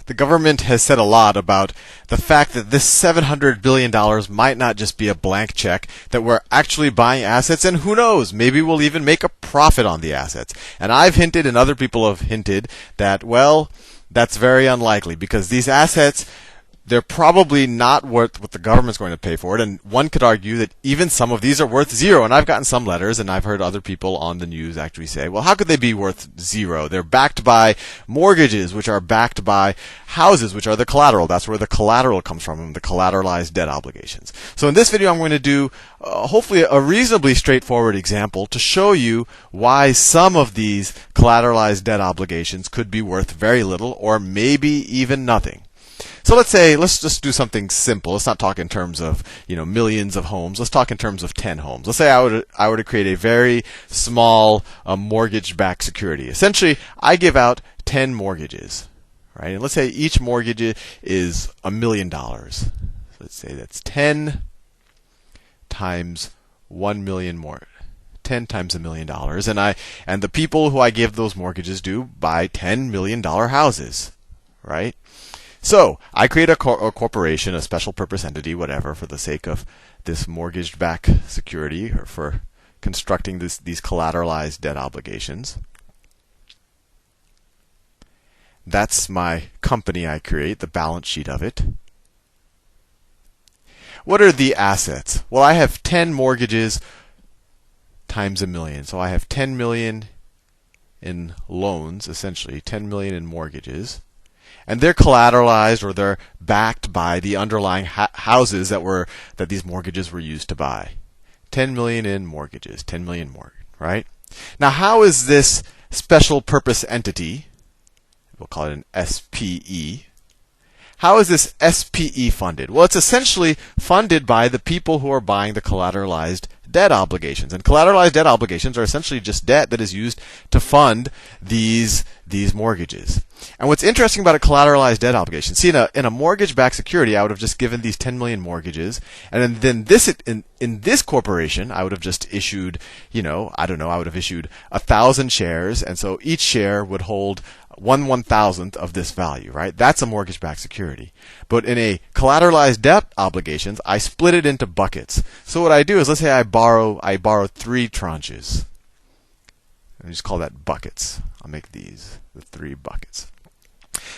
the government has said a lot about the fact that this $700 billion might not just be a blank check, that we're actually buying assets, and who knows, maybe we'll even make a profit on the assets. And I've hinted, and other people have hinted, that, well, that's very unlikely, because these assets, they're probably not worth what the government's going to pay for it. And one could argue that even some of these are worth zero. And I've gotten some letters, and I've heard other people on the news actually say, well, how could they be worth zero? They're backed by mortgages, which are backed by houses, which are the collateral. That's where the collateral comes from, the collateralized debt obligations. So in this video, I'm going to do hopefully a reasonably straightforward example to show you why some of these collateralized debt obligations could be worth very little or maybe even nothing. So let's just do something simple. Let's not talk in terms of, millions of homes. Let's talk in terms of 10 homes. Let's say I were to create a very small mortgage-backed security. Essentially, I give out 10 mortgages, right? And let's say each mortgage is $1 million. So let's say that's 10 times 1 million more. 10 times $1 million, and the people who I give those mortgages do buy $10 million houses, right? So I create a corporation, a special purpose entity, whatever, for the sake of this mortgage-backed security or for constructing these collateralized debt obligations. That's my company I create, the balance sheet of it. What are the assets? Well, I have 10 mortgages times $1 million. So I have 10 million in loans, essentially, 10 million in mortgages. And they're collateralized, or they're backed by the underlying houses that these mortgages were used to buy. 10 million in mortgages, 10 million more, right? Now, how is this special purpose entity, we'll call it an SPE, how is this SPE funded? Well, it's essentially funded by the people who are buying the collateralized debt obligations. And collateralized debt obligations are essentially just debt that is used to fund these mortgages. And what's interesting about a collateralized debt obligation, see, in a mortgage-backed security, I would have just given these 10 million mortgages, and then in this corporation, I would have just issued, I would have issued 1,000 shares, and so each share would hold 1/1000th of this value, right? That's a mortgage-backed security. But in a collateralized debt obligations, I split it into buckets. So what I do is, let's say I borrow 3 tranches. I just call that buckets. I'll make these the 3 buckets.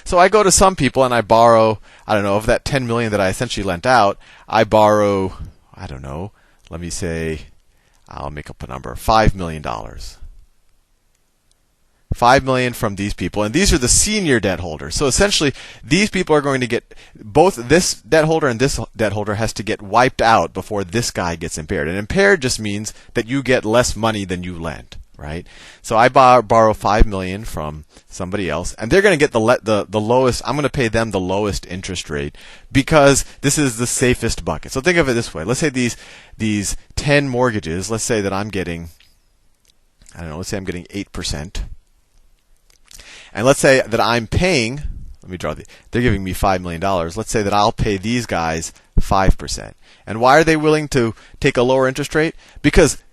So I go to some people and I borrow, of that 10 million that I essentially lent out, I borrow, let me say, I'll make up a number, $5 million. 5 million from these people, and these are the senior debt holders. So essentially, these people are going to get, both this debt holder and this debt holder has to get wiped out before this guy gets impaired. And impaired just means that you get less money than you lent, right? So I borrow 5 million from somebody else, and they're going to get the lowest. I'm going to pay them the lowest interest rate because this is the safest bucket. So think of it this way: let's say these 10 mortgages. Let's say that I'm getting, let's say I'm getting 8%. And let's say that I'm paying, they're giving me $5 million. Let's say that I'll pay these guys 5%. And why are they willing to take a lower interest rate? Because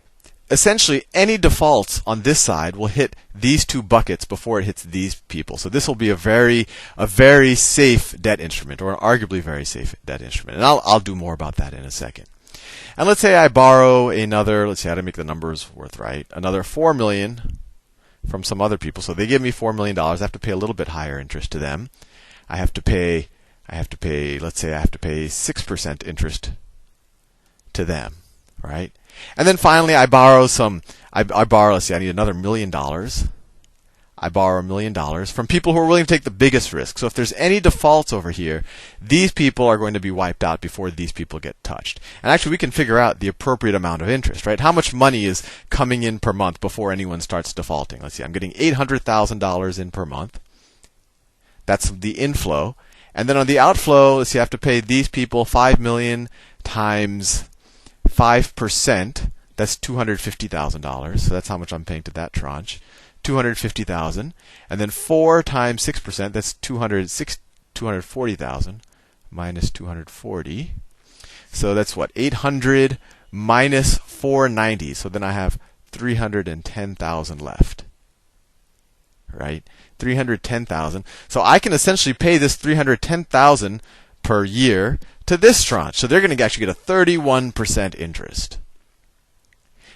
essentially any defaults on this side will hit these 2 buckets before it hits these people. So this will be a very safe debt instrument, or an arguably very safe debt instrument. And I'll do more about that in a second. And let's say I borrow another, let's see how to make the numbers worth right, another 4 million from some other people. So they give me $4 million. I have to pay a little bit higher interest to them. I have to pay, let's say I have to pay 6% interest to them, right? And then finally I borrow let's see, I need another $1 million. I borrow $1 million from people who are willing to take the biggest risk. So if there's any defaults over here, these people are going to be wiped out before these people get touched. And actually, we can figure out the appropriate amount of interest, right? How much money is coming in per month before anyone starts defaulting? Let's see, I'm getting $800,000 in per month. That's the inflow. And then on the outflow, let's see, I have to pay these people 5 million times 5%. That's $250,000. So that's how much I'm paying to that tranche. 250,000, and then 4 times 6%, that's 240,000 minus 240. So that's what, 800 minus 490. So then I have 310,000 left. Right? $310,000. So I can essentially pay this $310,000 per year to this tranche. So they're going to actually get a 31% interest.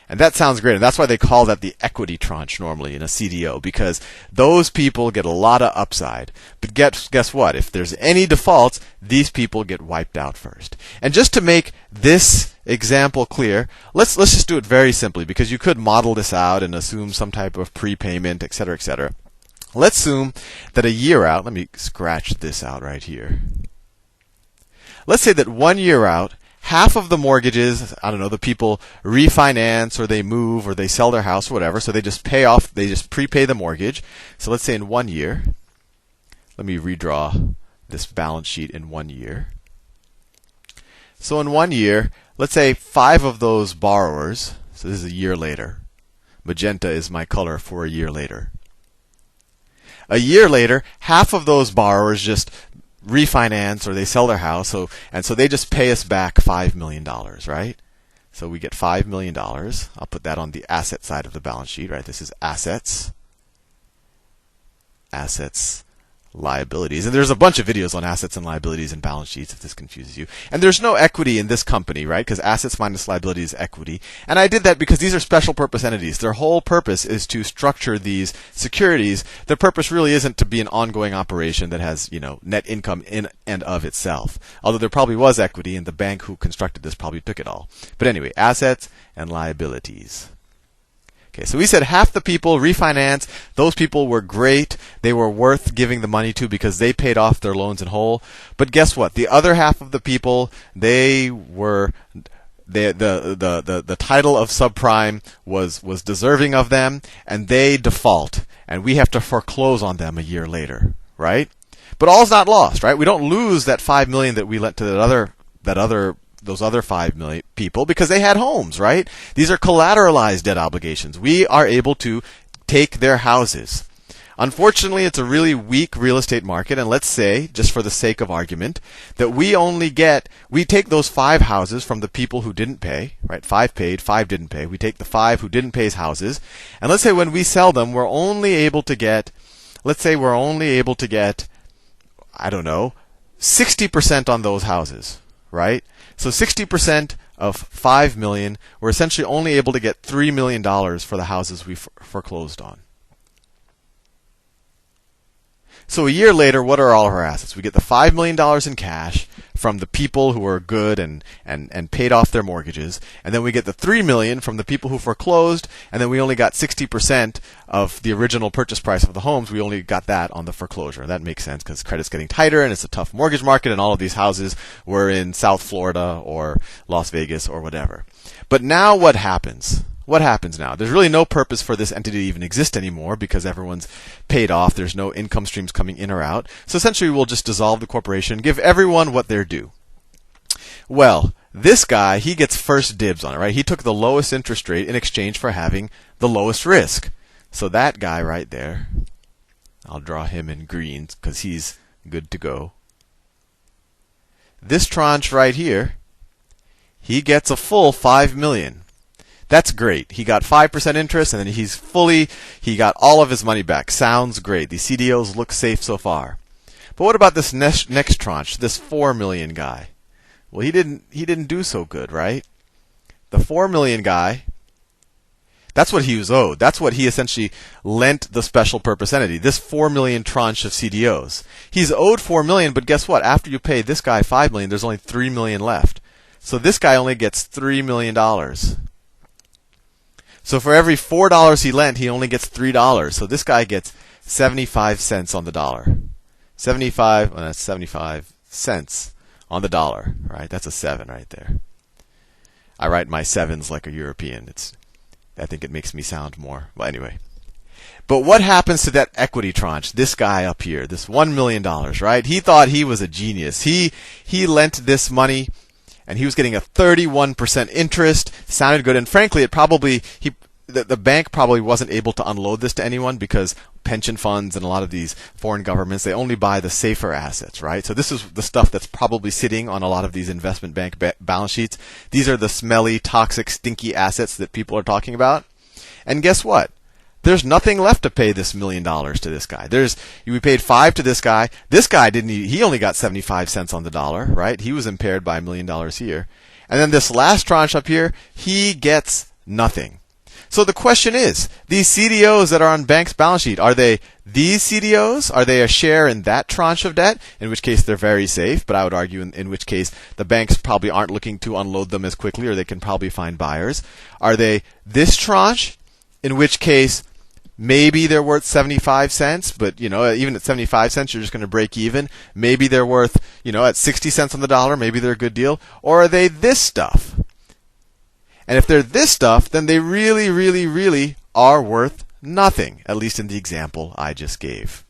And that sounds great. And that's why they call that the equity tranche normally in a CDO, because those people get a lot of upside. But guess what? If there's any defaults, these people get wiped out first. And just to make this example clear, let's just do it very simply, because you could model this out and assume some type of prepayment, et cetera, et cetera. Let's assume that a year out, let me scratch this out right here. Let's say that 1 year out, half of the mortgages, I don't know, the people refinance or they move or they sell their house or whatever, so they just prepay the mortgage. So let's say in 1 year, let me redraw this balance sheet in 1 year. So in 1 year, let's say 5 of those borrowers, so this is a year later. Magenta is my color for a year later. A year later, half of those borrowers just refinance or they sell their house, so they just pay us back $5 million, right? So we get $5 million. I'll put that on the asset side of the balance sheet, right? This is assets, liabilities. And there's a bunch of videos on assets and liabilities and balance sheets if this confuses you. And there's no equity in this company, right? Because assets minus liability is equity. And I did that because these are special purpose entities. Their whole purpose is to structure these securities. Their purpose really isn't to be an ongoing operation that has, net income in and of itself. Although there probably was equity, and the bank who constructed this probably took it all. But anyway, assets and liabilities. Okay, so we said half the people refinance. Those people were great. They were worth giving the money to because they paid off their loans in whole. But guess what? The other half of the people, the title of subprime was deserving of them, and they default, and we have to foreclose on them a year later, right? But all's not lost, right? We don't lose that $5 million that we lent to those other 5 million people because they had homes, right? These are collateralized debt obligations. We are able to take their houses. Unfortunately, it's a really weak real estate market, and let's say, just for the sake of argument, that we take those 5 houses from the people who didn't pay, right? 5 paid, 5 didn't pay. We take the 5 who didn't pay's houses, and let's say when we sell them, we're only able to get, I don't know, 60% on those houses, right? So 60% of 5 million, we're essentially only able to get $3 million for the houses we foreclosed on. So a year later, what are all of our assets? We get the $5 million in cash from the people who are good and paid off their mortgages, and then we get the $3 million from the people who foreclosed, and then we only got 60% of the original purchase price of the homes. We only got that on the foreclosure. That makes sense because credit's getting tighter and it's a tough mortgage market, and all of these houses were in South Florida or Las Vegas or whatever. But now what happens? What happens now? There's really no purpose for this entity to even exist anymore because everyone's paid off. There's no income streams coming in or out. So essentially, we'll just dissolve the corporation, give everyone what they're due. Well, this guy, he gets first dibs on it, right? He took the lowest interest rate in exchange for having the lowest risk. So that guy right there, I'll draw him in green because he's good to go. This tranche right here, he gets a full $5 million. That's great. He got 5% interest, and then he got all of his money back. Sounds great. The CDOs look safe so far. But what about this next tranche, this $4 million guy? Well, he didn't do so good, right? The $4 million guy, that's what he was owed. That's what he essentially lent the special purpose entity, this $4 million tranche of CDOs. He's owed $4 million, but guess what? After you pay this guy $5 million, there's only $3 million left. So this guy only gets $3 million. So for every $4 he lent, he only gets $3. So this guy gets 75 cents on the dollar. 75 cents on the dollar, right? That's a 7 right there. I write my 7s like a European. I think it makes me sound more. Well, anyway. But what happens to that equity tranche? This guy up here, this $1 million, right? He thought he was a genius. He lent this money, and he was getting a 31% interest. Sounded good, and frankly, the bank probably wasn't able to unload this to anyone because pension funds and a lot of these foreign governments, they only buy the safer assets, right? So this is the stuff that's probably sitting on a lot of these investment bank balance sheets. These are the smelly, toxic, stinky assets that people are talking about. And guess what? there's nothing left to pay this $1 million to this guy. We paid 5 to this guy. This guy he only got 75 cents on the dollar, right? He was impaired by $1 million here. And then this last tranche up here, he gets nothing. So the question is, these CDOs that are on bank's balance sheet, are they these CDOs? Are they a share in that tranche of debt? In which case they're very safe, but I would argue in which case the banks probably aren't looking to unload them as quickly, or they can probably find buyers. Are they this tranche? In which case maybe they're worth 75 cents, but even at 75 cents you're just going to break even. Maybe they're worth, at 60 cents on the dollar, maybe they're a good deal. Or are they this stuff? And if they're this stuff, then they really, really, really are worth nothing, at least in the example I just gave.